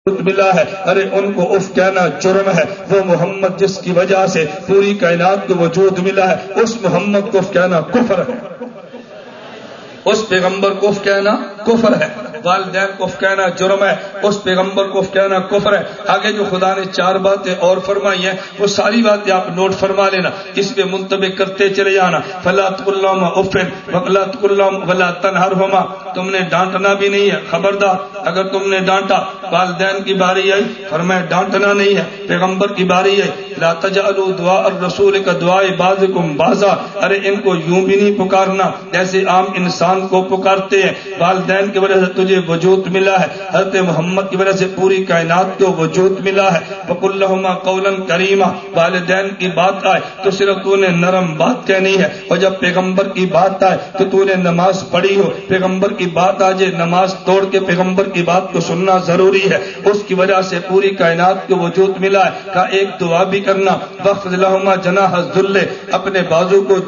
ملا ہے، ارے ان کو اف کہنا جرم ہے۔ وہ محمد جس کی وجہ سے پوری کائنات کو وجود ملا ہے، اس محمد کو اف کہنا کفر ہے، اس پیغمبر کو اف کہنا کفر ہے، والدین کو اف کہنا جرم ہے، اس پیغمبر کو اف کہنا کفر ہے۔ آگے جو خدا نے 4 باتیں اور فرمائی ہیں وہ ساری باتیں آپ نوٹ فرما لینا، اس پہ منطبق کرتے چلے جانا۔ فلا تقل لهما اف ولا تقل لهما ولا تنهرهما، تم نے ڈانٹنا بھی نہیں ہے، خبردار اگر تم نے ڈانٹا۔ والدین کی باری آئی، فرمایا ڈانٹنا نہیں ہے۔ پیغمبر کی باری آئی، لا تجعلوا دعاء الرسول كدعاء بعضكم بعضا، ارے ان کو یوں بھی نہیں پکارنا جیسے عام انسان کو پکارتے ہیں۔ والدین کی وجہ سے تجھے وجود ملا ہے، حضرت محمد کی وجہ سے پوری کائنات کو وجود ملا ہے۔ فقل لهما قولا کریما، والدین کی بات آئے تو صرف تو نے نرم بات کہنی ہے، اور جب پیغمبر کی بات آئے تو تو نے نماز پڑھی ہو، پیغمبر کی بات آ جائے نماز توڑ کے پیغمبر کی بات کو سننا ضروری ہے، اس کی وجہ سے پوری کائنات کو وجود ملا ہے۔ کا ایک دعا بھی کرنا، وخفض لهما جناح الذل، اپنے بازو کو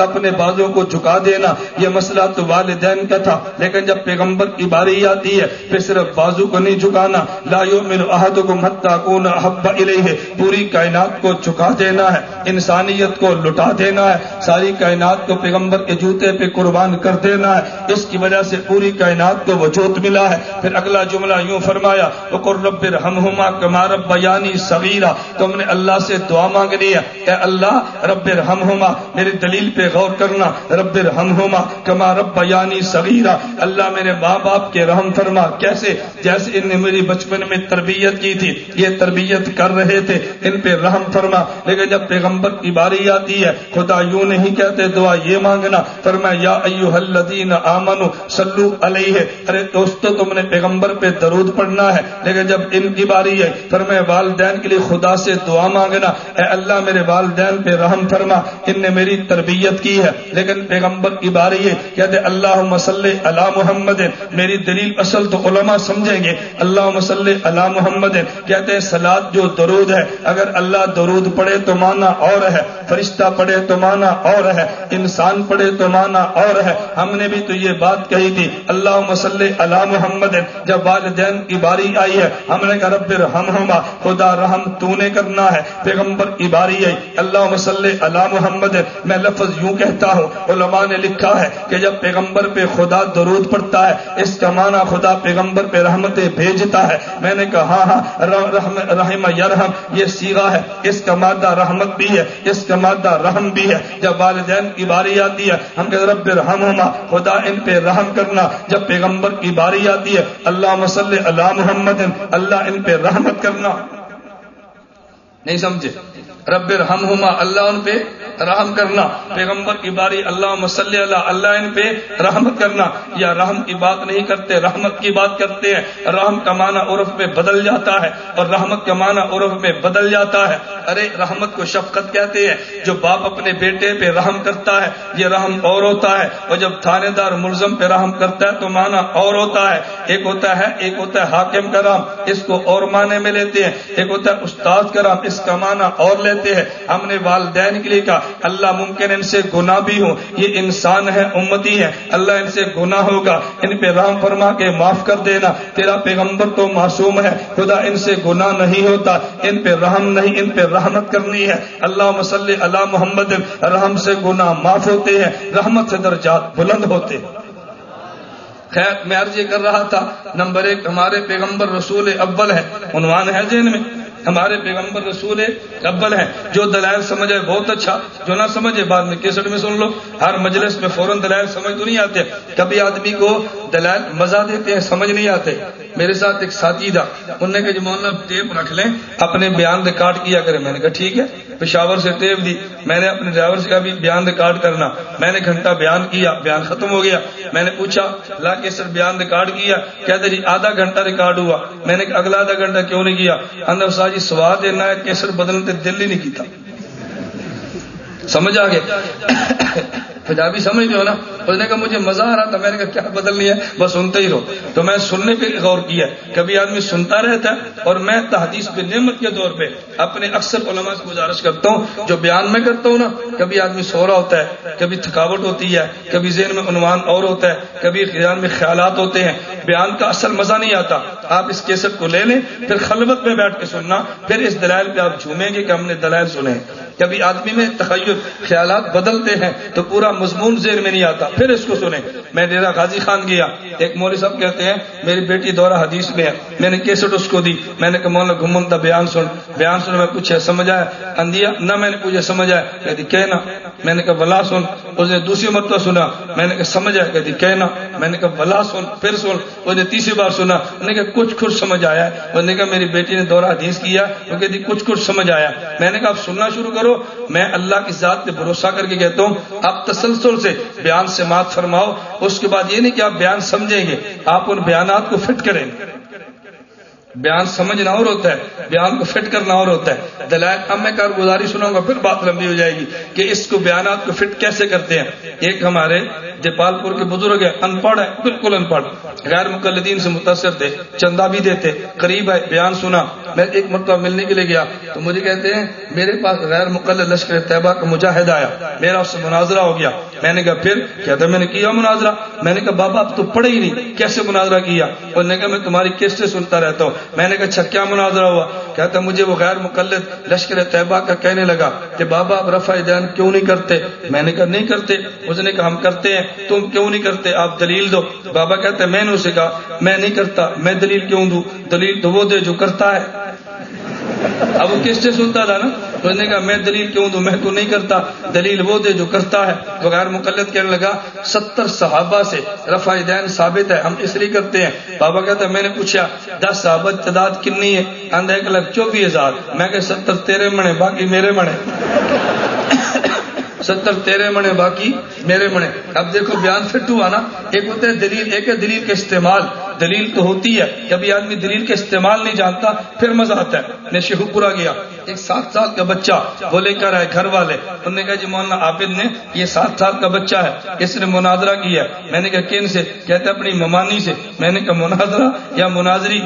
اپنے بازو کو جھکا دینا۔ یہ مسئلہ تو والدین کا تھا، لیکن جب پیغمبر کی باری آتی ہے پھر صرف بازو کو نہیں جھکانا۔ لا یؤمن احدکم حتی اکون احب الیہ، پوری کائنات کو جھکا دینا ہے، انسانیت کو لٹا دینا ہے، ساری کائنات کو پیغمبر کے جوتے پہ قربان کر دینا ہے، اس کی وجہ سے پوری کائنات کو وجود ملا ہے۔ پھر اگلا جملہ یوں فرمایا، وقل رب ارحمہما کما ربیانی صغیرا، تم نے اللہ سے دعا مانگنی ہے، اے اللہ رب ارحمہما، میری دلیل پہ غور کرنا، رب ارحمہما کما ربیانی صغیرا، اللہ میرے ماں باپ کے رحم فرما، کیسے؟ جیسے ان نے میری بچپن میں تربیت کی تھی، یہ تربیت کر رہے تھے، ان پہ رحم فرما۔ لیکن جب پیغمبر کی باری آتی ہے خدا یوں نہیں کہتے دعا یہ مانگنا، فرمایا یا ایھا الذین آمنوا صلوا علیہ، ارے دوستو تم نے پیغمبر پہ درود پڑھنا ہے۔ لیکن جب ان کی باری ہے فرمایا والدین کے لیے خدا سے دعا مانگنا، اے اللہ میرے والدین پہ رحم فرما، ان نے میری تربیت کی ہے۔ لیکن پیغمبر کی باری ہے کہتے اللہم صلی علی محمد، میری دلیل اصل تو علماء سمجھیں گے، اللہم صلی علی محمد کہتے ہیں صلاۃ جو درود ہے، اگر اللہ درود پڑھے تو معنی اور ہے، فرشتہ پڑھے تو معنی اور ہے، انسان پڑھے تو معنی اور ہے۔ ہم نے بھی تو یہ بات کہی تھی اللہم صلی علی محمد، جب والدین کی باری آئی ہے ہم نے کہا رب ارحمہما، خدا رحم تو نے کرنا ہے۔ پیغمبر کی باری آئی اللہم صلی علی محمد، میں لفظ یوں کہتا ہوں، علماء نے لکھا ہے کہ جب پیغمبر پہ خدا درود پڑتا ہے اس کا معنی خدا پیغمبر پہ رحمتیں بھیجتا ہے۔ میں نے کہا ہاں رحم یرحم یہ صیغہ ہے، اس کا مادہ رحمت بھی ہے، اس کا مادہ رحم بھی ہے۔ جب والدین کی باری آتی ہے ہم کہتے رب ارحمہما، خدا ان پہ رحم کرنا۔ جب پیغمبر کی باری آتی ہے اللہم صلی علی محمد، اللہ ان پہ رحمت کرنا۔ نہیں سمجھے؟ رب ارحمہما، اللہ ان پہ رحم کرنا۔ پیغمبر کی باری اللہم صلی علی، اللہ ان پہ رحمت کرنا۔ یا رحم کی بات نہیں کرتے، رحمت کی بات کرتے ہیں۔ رحم کا معنی عرف میں بدل جاتا ہے اور رحمت کا معنی عرف میں بدل جاتا ہے۔ ارے رحمت کو شفقت کہتے ہیں، جو باپ اپنے بیٹے پہ رحم کرتا ہے یہ رحم اور ہوتا ہے، اور جب تھانے دار ملزم پہ رحم کرتا ہے تو معنی اور ہوتا ہے۔ ایک ہوتا ہے حاکم کا رحم، اس کو اور معنی میں لیتے ہیں۔ ایک ہوتا ہے استاد کا رحم، اس کا معنی اور لیتے ہیں۔ ہم نے والدین کے لیے کہا اللہ ممکن ان سے گناہ بھی ہو، یہ انسان ہے امتی ہے، اللہ ان سے گناہ ہوگا، ان پہ رحم فرما کے معاف کر دینا، تیرا پیغمبر تو معصوم ہے، خدا ان سے گناہ نہیں ہوتا، ان پہ رحم نہیں، ان پہ رحمت کرنی ہے۔ اللہم صلی علی محمد، رحم سے گناہ معاف ہوتے ہیں، رحمت سے درجات بلند ہوتے ہیں۔ خیر میں عرض یہ کر رہا تھا، نمبر 1 ہمارے پیغمبر رسول اول ہے، عنوان ہے ذہن میں، ہمارے پیغمبر رسول اول ہیں۔ جو دلائل سمجھے بہت اچھا، جو نہ سمجھے بعد میں کیسٹ میں سن لو، ہر مجلس میں فوراً دلائل سمجھ تو نہیں آتے، کبھی آدمی کو دلائل مزہ دیتے ہیں سمجھ نہیں آتے۔ میرے ساتھ ایک ساتھی تھا، انہوں نے کہا جو مولانا ٹیپ رکھ لیں اپنے بیان ریکارڈ کیا کریں، میں نے کہا ٹھیک ہے، پشاور سے ٹیپ دی، میں نے اپنے ڈرائیور سے کہا بھی بیان ریکارڈ کرنا، میں نے گھنٹہ بیان کیا، بیان ختم ہو گیا، میں نے پوچھا لا کے سر بیان ریکارڈ کیا، کہتے جی آدھا گھنٹہ ریکارڈ ہوا، میں نے کہا اگلا آدھا گھنٹہ کیوں نہیں کیا؟ اندر جی سواد دینا ہے کیسر بدلنے دل ہی نہیں کیتا، سمجھ آ گیا؟ پنجابی سمجھتے ہو نا، اس نے کہا مجھے مزہ آ رہا تھا. میں نے کہا کیا بدلنی ہے, بس سنتے ہی رہو. تو میں سننے پہ غور کیا. کبھی آدمی سنتا رہتا ہے, اور میں تحدیث پہ نعمت کے طور پہ اپنے اکثر علماء سے گزارش کرتا ہوں, جو بیان میں کرتا ہوں نا, کبھی آدمی سو رہا ہوتا ہے, کبھی تھکاوٹ ہوتی ہے, کبھی ذہن میں عنوان اور ہوتا ہے, کبھی ذہن میں خیالات ہوتے ہیں, بیان کا اصل مزہ نہیں آتا. آپ اس کیسٹ کو لے لیں, پھر خلوت میں بیٹھ کے سننا, پھر اس دلائل پہ آپ جھومیں گے کہ ہم نے دلائل سنے. کبھی آدمی میں تخیل خیالات بدلتے ہیں تو پورا مضمون ذہن میں نہیں آتا, پھر اس کو سنیں. میں ڈیرہ غازی خان گیا, ایک مولوی صاحب کہتے ہیں میری بیٹی دورہ حدیث میں ہے, میں نے کیسٹ اس کو دی. میں نے کہا مولانا گھمنتا بیان سن. بیان سن, میں پوچھا سمجھ آیا؟ اندیا نہ. میں نے پوچھا سمجھ آیا؟ کہتی کہنا. میں نے کہا ولا سن. اس نے دوسری مرتبہ سنا. میں نے کہا سمجھ آیا؟ کہتی کہنا. میں نے کہا ولا سن, پھر سن. اس نے تیسری بار سنا. میں نے کہا کچھ کچھ سمجھ آیا. اس نے کہا میری بیٹی نے دورہ حدیث کیا, وہ کہتی کچھ کچھ سمجھ آیا. میں نے کہا آپ سننا شروع کرو. میں اللہ کی ذات پہ بھروسہ کر کے کہتا ہوں آپ تسلسل سے بیان سماعت فرماؤ. اس کے بعد یہ نہیں کہ آپ بیان سمجھیں گے, آپ ان بیانات کو فٹ کریں. بیان سمجھنا اور ہوتا ہے, بیان کو فٹ کرنا اور ہوتا ہے. دلائل اب میں کارگزاری سناؤں گا, پھر بات لمبی ہو جائے گی کہ اس کو بیانات کو فٹ کیسے کرتے ہیں. ایک ہمارے جیپال پور کے بزرگ ہے, ان پڑھ ہے, بالکل ان پڑھ, غیر مقلدین سے متاثر تھے, چندہ بھی دیتے, قریب ہے, بیان سنا. میں ایک مرتبہ ملنے کے لیے گیا تو مجھے کہتے ہیں میرے پاس غیر مقلد لشکر طیبہ کا مجاہد آیا, میرا اس سے مناظرہ ہو گیا. میں نے کہا پھر؟ کہتا میں نے کیا مناظرہ. میں نے کہا بابا اب تو پڑھے ہی نہیں, کیسے مناظرہ کیا؟ اور نے کہا میں تمہاری کیسے سنتا رہتا ہوں. میں نے کہا اچھا کیا مناظرہ ہوا؟ کہتا مجھے وہ غیر مقلد لشکر طیبہ کا کہنے لگا کہ بابا آپ رفع دین کیوں نہیں کرتے؟ میں نے کہا نہیں کرتے. اس نے کہا ہم کرتے ہیں, تم کیوں نہیں کرتے, آپ دلیل دو. بابا کہتا ہے میں نے اسے کہا میں نہیں کرتا, میں دلیل کیوں دوں؟ دلیل تو وہ دے جو کرتا ہے. اب وہ کس سے سنتا تھا نا, اس نے کہا میں دلیل کیوں دوں, میں تو نہیں کرتا, دلیل وہ دے جو کرتا ہے. تو غیر مقلد کہنے لگا 70 صحابہ سے رفع دین ثابت ہے, ہم اس لیے کرتے ہیں. بابا کہتا ہے میں نے پوچھا 10 صحابہ تعداد کتنی ہے؟ آندھا 1,24,000. میں کہ 70 تیرے منے باقی میرے منے. 70 تیرے منے باقی میرے منے. اب دیکھو بیان فٹ ہوا نا. ایک ہوتا ہے دلیل, ایک ہے دلیل کا استعمال. دلیل تو ہوتی ہے, کبھی آدمی دلیل کا استعمال نہیں جانتا, پھر مزہ آتا ہے. میں شیخو پورا گیا, ایک 7 سال کا بچہ وہ لے کر آئے گھر والے. انہوں نے کہا جی مولانا عابد نے, یہ 7 سال کا بچہ ہے, اس نے مناظرہ کیا. میں نے کہا کن سے؟ کہتا اپنی ممانی سے. میں نے کہا مناظرہ یا مناظری؟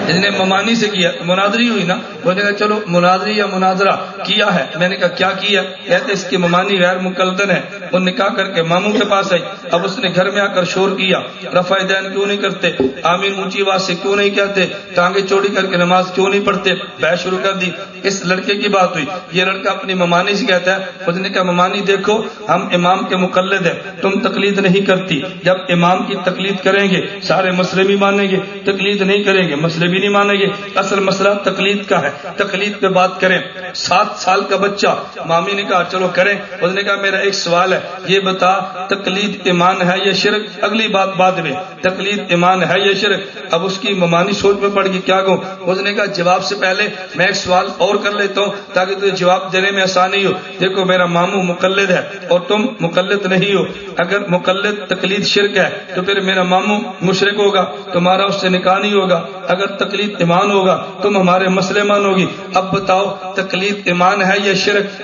اس نے ممانی سے کیا, مناظری ہوئی نا. وہ نے کہا چلو مناظری یا مناظرہ کیا ہے. میں نے کہا کیا کیا؟ کہتے اس کی ممانی غیر مقلدن ہے, وہ نکاح کر کے ماموں کے پاس آئی. اب اس نے گھر میں آ کر شور کیا, رفع دین کیوں نہیں کرتے, آمین اونچی آواز سے کیوں نہیں کہتے, ٹانگیں چوڑی کر کے نماز کیوں نہیں پڑھتے, بحث شروع کر دی. اس لڑکے کی بات ہوئی, یہ لڑکا اپنی ممانی سے کہتا ہے. اس نے کہا ممانی دیکھو ہم امام کے مقلد ہیں, تم تقلید نہیں کرتی. جب امام کی تقلید کریں گے سارے مسئلے بھی مانیں گے, تقلید نہیں کریں گے مسئلے بھی نہیں مانیں گے. اصل مسئلہ تقلید کا ہے, تقلید پہ بات کریں. 7 سال کا بچہ, مامی نے کہا چلو کریں. اس نے کہا میرا ایک سوال ہے, یہ بتا تقلید ایمان ہے یا شرک؟ اگلی بات بعد میں, تقلید ایمان ہے یا شرک؟ اب اس کی ممانی سوچ میں پڑ گئی کیا کہوں. اس نے کہا جواب سے پہلے میں ایک سوال اور کر لیتا ہوں تاکہ تجھے جواب دینے میں آسانی ہو. دیکھو میرا ماموں مقلد ہے اور تم مقلد نہیں ہو. اگر مقلد تقلید شرک ہے تو پھر میرا ماموں مشرک ہوگا, تمہارا اس سے نکاح نہیں ہوگا. اگر تقلید ایمان ہوگا تم ہمارے مسئلے مانو گی. اب بتاؤ تقلید ایمان ہے یا شرک؟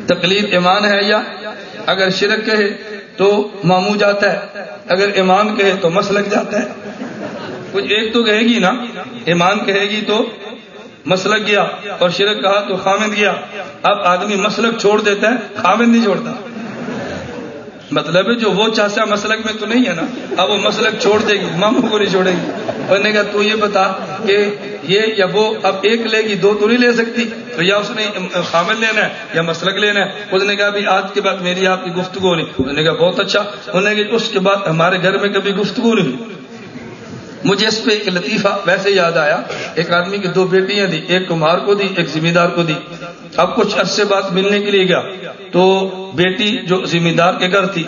تقلید ایمان ہے یا؟ اگر شرک کہے تو ماموں جاتا ہے, اگر ایمان کہے تو مسلک جاتا ہے. کچھ ایک تو کہے گی نا, ایمان کہے گی تو مسلک گیا, اور شرک کہا تو خامد گیا. اب آدمی مسلک چھوڑ دیتا ہے, خامد نہیں چھوڑتا. مطلب ہے جو وہ چاہتا مسلک میں تو نہیں ہے نا, اب وہ مسلک چھوڑ دے گی, ماموں کو نہیں چھوڑے گی. انہوں نے کہا تو یہ بتا کہ یہ یا وہ, اب ایک لے گی, 2 تو نہیں لے سکتی. تو یا اس نے خامد لینا ہے یا مسلک لینا ہے. اس نے کہا بھی آج کے بعد میری آپ کی گفتگو نہیں. انہوں نے کہا بہت اچھا. انہوں نے کہا اس کے بعد ہمارے گھر میں کبھی گفتگو نہیں ہوئی. مجھے اس پہ ایک لطیفہ ویسے یاد آیا. ایک آدمی کی 2 بیٹیاں دی, ایک کمہار کو دی, ایک ذمہ دار کو دی. اب کچھ عرصے بعد ملنے کے لیے گیا تو بیٹی جو ذمہ دار کے گھر تھی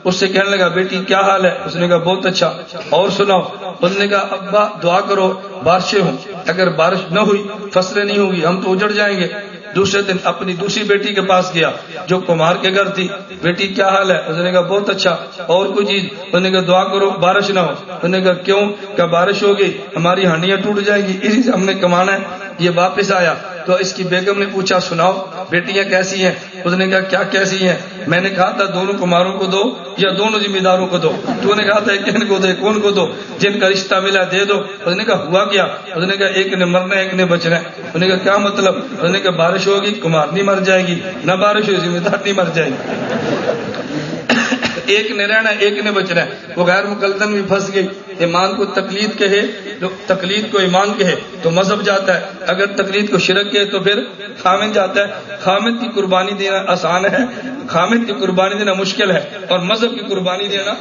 اس سے کہنے لگا بیٹی کیا حال ہے؟ اس نے کہا بہت اچھا, اور سناؤ. اس نے کہا ابا دعا کرو بارشیں ہوں, اگر بارش نہ ہوئی فصلیں نہیں ہوگی, ہم تو اجڑ جائیں گے. دوسرے دن اپنی دوسری بیٹی کے پاس گیا جو کمار کے گھر تھی, بیٹی کیا حال ہے؟ اس نے کہا بہت اچھا, اور کوئی چیز؟ اس نے کہا دعا کرو بارش نہ ہو. اس نے کہا کیوں؟ کہ بارش ہوگی ہماری ہانڈیاں ٹوٹ جائیں گی, اسی سے ہم نے کمانا ہے. یہ واپس آیا تو اس کی بیگم نے پوچھا سناؤ بیٹیاں کیسی ہیں؟ اس نے کہا کیا کیسی ہیں؟ میں نے کہا تھا دونوں کماروں کو دو یا دونوں ذمہ داروں کو دو؟ تو نے کہا تھا ایک کو دو ایک کو دو، جن کا رشتہ ملا دے دو۔ اس نے کہا ہوا کیا؟ اس نے کہا ایک نے مرنا ہے ایک نے بچنا ہے۔ اس نے کہا کیا مطلب؟ اس نے کہا بارش ہوگی کمار نہیں مر جائے گی، نہ بارش ہوگی ذمہ دار نہیں مر جائے گی، ایک نے رہنا ہے ایک نے بچنا ہے۔ وہ غیر مقلدن بھی پھنس گئی۔ ایمان کو تقلید کہے، جو تقلید کو ایمان کہے تو مذہب جاتا ہے، اگر تقلید کو شرک کہے تو پھر خامد جاتا ہے۔ خامد کی قربانی دینا آسان ہے، خامد کی قربانی دینا مشکل ہے، اور مذہب کی قربانی دینا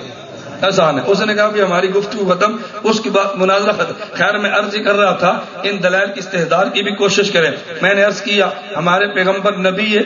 آسان ہے۔ اس نے کہا کہ ہماری گفتگو ختم، اس کے بعد مناظرہ ختم۔ خیر میں عرض کر رہا تھا ان دلائل کی استحضار کی بھی کوشش کریں۔ میں نے عرض کیا ہمارے پیغمبر نبی ہے،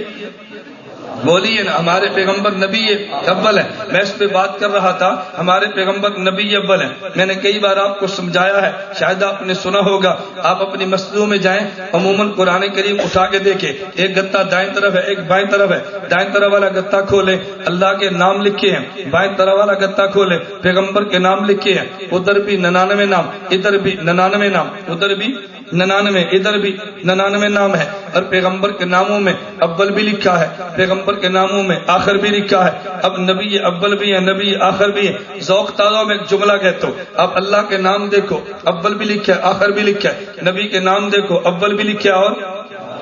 بولیے نا، ہمارے پیغمبر نبی اول ہے۔ میں اس پہ بات کر رہا تھا ہمارے پیغمبر نبی اول ہیں۔ میں نے کئی بار آپ کو سمجھایا ہے، شاید آپ نے سنا ہوگا۔ آپ اپنی مسجدوں میں جائیں، عموماً قرآن کریم اٹھا کے دیکھیں، ایک گتا دائیں طرف ہے ایک بائیں طرف ہے۔ دائیں طرف والا گتا کھولے اللہ کے نام لکھے ہیں، بائیں طرف والا گتا کھولے پیغمبر کے نام لکھے ہیں۔ ادھر بھی 99 نام، ادھر بھی 99 نام، ادھر بھی 99، ادھر بھی 99 نام ہے، اور پیغمبر کے ناموں میں اول بھی لکھا ہے، پیغمبر کے ناموں میں آخر بھی لکھا ہے۔ اب نبی اول بھی ہے نبی آخر بھی ہے۔ ذوق تازہ میں ایک جملہ کہتا ہوں، اب اللہ کے نام دیکھو اول بھی لکھا ہے آخر بھی لکھا ہے، نبی کے نام دیکھو اول بھی لکھا ہے اور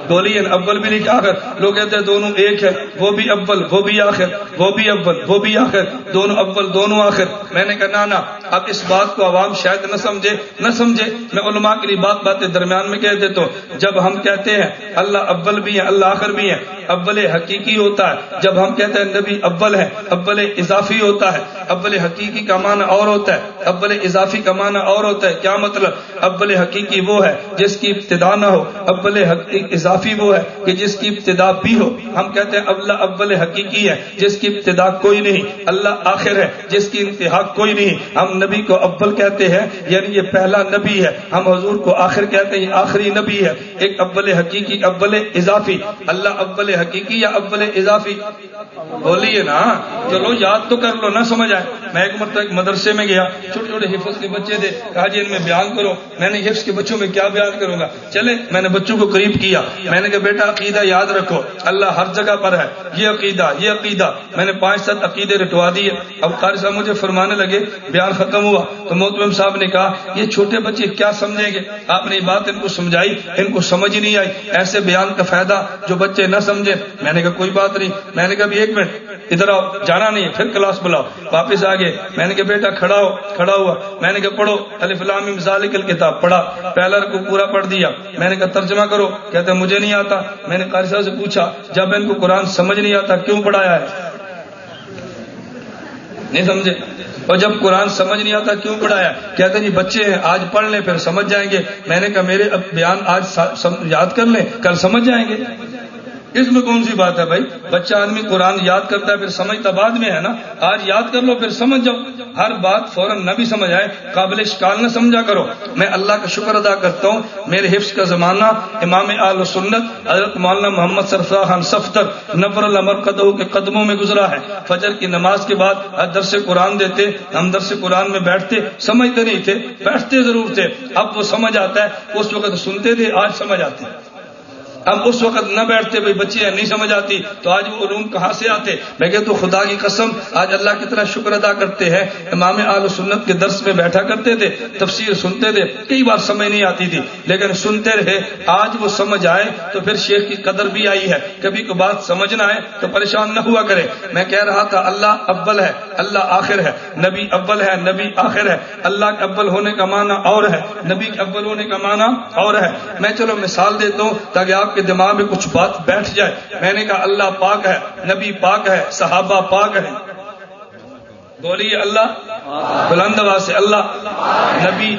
بولیے اول بھی لکھا آخر۔ لوگ کہتے ہیں دونوں ایک ہے، وہ بھی اول وہ بھی آخر، وہ بھی اول وہ بھی آخر، دونوں اول دونوں آخر۔ میں نے کہا نا اب اس بات کو عوام شاید نہ سمجھے، میں علماء کے لیے باتیں درمیان میں کہہ دیتا ہوں۔ جب ہم کہتے ہیں اللہ اول بھی ہے اللہ آخر بھی ہے، اول حقیقی ہوتا ہے۔ جب ہم کہتے ہیں نبی اول ہے، اول اضافی ہوتا ہے۔ اول حقیقی کا معنی اور ہوتا ہے، اول اضافی کا معنی اور ہوتا ہے۔ کیا مطلب؟ اول حقیقی وہ ہے جس کی ابتدا نہ ہو، اول اضافی وہ ہے کہ جس کی ابتدا بھی ہو۔ ہم کہتے ہیں اللہ اول حقیقی ہے جس کی ابتدا کوئی نہیں، اللہ آخر ہے جس کی انتہا کوئی نہیں۔ ہم نبی کو اول کہتے ہیں یعنی یہ پہلا نبی ہے، ہم حضور کو آخر کہتے ہیں یہ آخری نبی ہے۔ ایک اول حقیقی اول اضافی، اللہ اول حقیقی یا اول اضافی؟ بولیے نا، چلو یاد تو کر لو، نہ سمجھ آئے۔ میں ایک مرتبہ ایک مدرسے میں گیا، چھوٹے چھوٹے حفظ کے بچے تھے، کہا جی ان میں بیان کرو۔ میں نے حفظ کے بچوں میں کیا بیان کروں گا؟ چلے میں نے بچوں کو قریب کیا، میں نے کہا بیٹا عقیدہ یاد رکھو، اللہ ہر جگہ پر ہے، یہ عقیدہ یہ عقیدہ۔ میں نے 5-7 عقیدے رٹوا دیے۔ اب قاری صاحب مجھے فرمانے لگے، بیان ختم ہوا تو محترم صاحب نے کہا یہ چھوٹے بچے کیا سمجھیں گے؟ آپ نے یہ بات ان کو سمجھائی، ان کو سمجھ ہی نہیں آئی۔ ایسے بیان کا فائدہ جو بچے نہ سمجھے۔ میں نے کہا کوئی بات نہیں۔ میں نے کہا بھی 1 منٹ ادھر آؤ، جانا نہیں، پھر کلاس بلاؤ۔ واپس آگے میں نے کہا بیٹا کھڑا ہوا۔ میں نے کہا پڑھو الف لام میم ذالک الکتاب، پڑھا، پہلا رکوع پورا پڑھ دیا۔ میں نے کہا ترجمہ کرو، کہتے مجھے نہیں آتا۔ میں نے قاری صاحب سے پوچھا جب ان کو قرآن سمجھ نہیں آتا کیوں پڑھایا ہے؟ نہیں سمجھے؟ اور جب قرآن سمجھ نہیں آتا کیوں پڑھایا؟ کہتے جی بچے ہیں آج پڑھ لیں پھر سمجھ جائیں گے۔ میں نے کہا میرے بیان آج یاد کر لیں کل سمجھ جائیں گے۔ اس میں کون سی بات ہے بھائی؟ بچہ آدمی قرآن یاد کرتا ہے پھر سمجھتا بعد میں ہے نا۔ آج یاد کر لو پھر سمجھ جاؤ، ہر بات فوراً نہ بھی سمجھ آئے، قابل اشکال نہ سمجھا کرو۔ میں اللہ کا شکر ادا کرتا ہوں، میرے حفظ کا زمانہ امام اہل سنت حضرت مولانا محمد سرفراز خان صفدر نور المرقدہ کے قدموں میں گزرا ہے۔ فجر کی نماز کے بعد درس قرآن دیتے، ہم درس قرآن میں بیٹھتے، سمجھتے نہیں تھے، بیٹھتے ضرور تھے۔ اب وہ سمجھ آتا ہے، اس وقت سنتے تھے آج سمجھ آتے ہیں۔ اب اس وقت نہ بیٹھتے بھائی بچے ہیں نہیں سمجھ آتی تو آج وہ علوم کہاں سے آتے؟ میں کہتا ہوں خدا کی قسم آج اللہ کتنا شکر ادا کرتے ہیں، امام اہل سنت کے درس میں بیٹھا کرتے تھے، تفسیر سنتے تھے، کئی بار سمجھ نہیں آتی تھی لیکن سنتے رہے، آج وہ سمجھ آئے تو پھر شیخ کی قدر بھی آئی ہے۔ کبھی کو بات سمجھ نہ آئے تو پریشان نہ ہوا کرے۔ میں کہہ رہا تھا اللہ اول ہے اللہ آخر ہے، نبی اول ہے نبی آخر ہے۔ اللہ کے اول ہونے کا معنی اور ہے، نبی کے اول ہونے کا معنی اور ہے۔ میں چلو مثال دیتا ہوں تاکہ آپ کے دماغ میں کچھ بات بیٹھ جائے۔ میں نے کہا اللہ پاک ہے، نبی پاک ہے، صحابہ پاک ہے۔ بولیے اللہ بلند آواز سے، اللہ نبی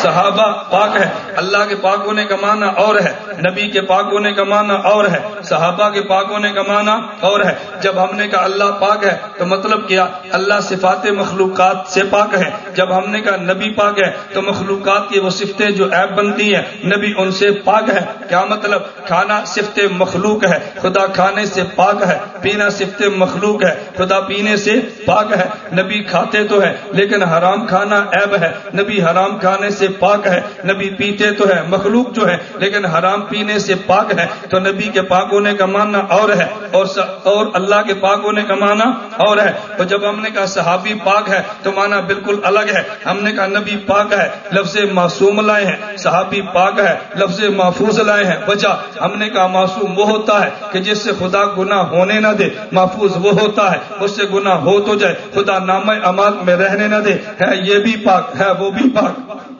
صحابہ پاک ہے۔ اللہ کے پاک ہونے کا معنی اور ہے، نبی کے پاک ہونے کا معنی اور ہے، صحابہ کے پاک ہونے کا معنی اور ہے۔ جب ہم نے کہا اللہ پاک ہے تو مطلب کیا؟ اللہ صفات مخلوقات سے پاک ہے۔ جب ہم نے کہا نبی پاک ہے تو مخلوقات کی وہ صفتیں جو عیب بنتی ہیں نبی ان سے پاک ہے۔ کیا مطلب؟ کھانا صفت مخلوق ہے، خدا کھانے سے پاک ہے۔ پینا صفت مخلوق ہے، خدا پینے سے پاک ہے۔ نبی کھاتے تو ہے لیکن حرام کھانا عیب ہے، نبی حرام کھانے سے پاک ہے۔ نبی پیتے پیتے تو ہے مخلوق جو ہے، لیکن حرام پینے سے پاک ہے، تو نبی کے پاک ہونے کا معنی اور ہے، اور اللہ کے پاک ہونے کا معنی اور ہے۔ تو جب ہم نے کہا صحابی پاک ہے تو معنی بالکل الگ ہے۔ ہم نے کہا نبی پاک ہے، لفظ معصوم لائے ہیں، صحابی پاک ہے، لفظ محفوظ لائے ہیں۔ وجہ ہم نے کہا معصوم وہ ہوتا ہے کہ جس سے خدا گناہ ہونے نہ دے، محفوظ وہ ہوتا ہے اس سے گناہ ہو تو جائے خدا نامہ اعمال میں رہنے نہ دے، ہے یہ بھی پاک ہے وہ بھی پاک۔